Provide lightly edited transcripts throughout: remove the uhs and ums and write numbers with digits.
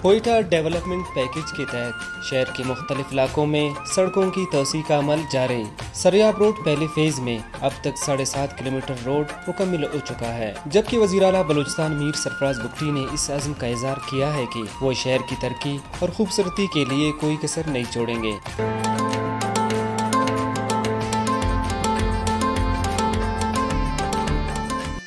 Quetta development package के तहत शहर के मुख्तलिफ इलाकों में सड़कों की तोसी का अमल जारी। सरियाब रोड पहले फेज में अब तक 7.5 किलोमीटर रोड मुकम्मल हो चुका है, जबकि वज़ीर आला बलूचिस्तान मीर सरफराज बुगटी ने इस अज़्म का इज़हार किया है कि वो शहर की तरक्की और खूबसूरती के लिए कोई कसर नहीं छोड़ेंगे।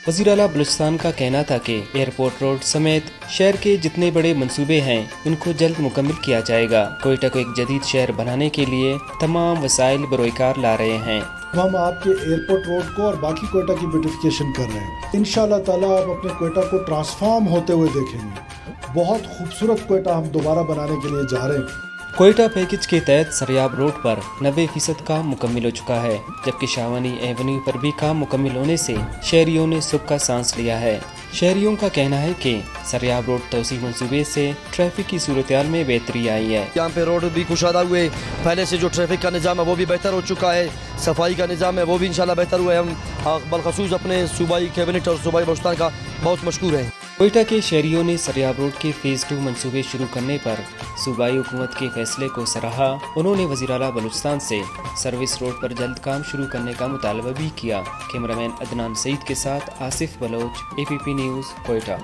वज़ीर आला बलूचिस्तान का कहना था कि एयरपोर्ट रोड समेत शहर के जितने बड़े मंसूबे हैं उनको जल्द मुकम्मल किया जाएगा। कोयटा को एक जदीद शहर बनाने के लिए तमाम वसाइल बरोकार ला रहे हैं। हम आपके एयरपोर्ट रोड को और बाकी कोयटा की ब्यूटिफिकेशन कर रहे हैं। इंशाल्लाह ताला आप अपने कोयटा को ट्रांसफॉर्म होते हुए देखेंगे। बहुत खूबसूरत कोयटा हम दोबारा बनाने के लिए जा रहे हैं। कोयटा पैकेज के तहत सरियाब रोड पर 90% काम मुकम्मल हो चुका है, जबकि शाहवानी एवेन्यू पर भी काम मुकम्मल होने से शहरियों ने सुख का सांस लिया है। शहरियों का कहना है कि सरियाब रोड तोसी मंसूबे से ट्रैफिक की सूरत-ए-हाल में बेहतरी आई है। यहाँ पे रोड भी कुशादा हुए, पहले से जो ट्रैफिक का निज़ाम है वो भी बेहतर हो चुका है, सफाई का निज़ाम है वो भी इंशाल्लाह बेहतर हुआ है। हम बलखसूस अपने सूबाई कैबिनेट और सूबाई बलूचिस्तान का बहुत मशकूर है। कोयटा के शहरियों ने सरियाब रोड के फेज़ 2 मंसूबे शुरू करने पर सूबाई हुकूमत के फैसले को सराहा। उन्होंने वज़ीर आला बलूचिस्तान से सर्विस रोड पर जल्द काम शुरू करने का मुतालबा भी किया। कैमरामैन अदनान सईद के साथ आसिफ बलोच, APP न्यूज़, कोयटा।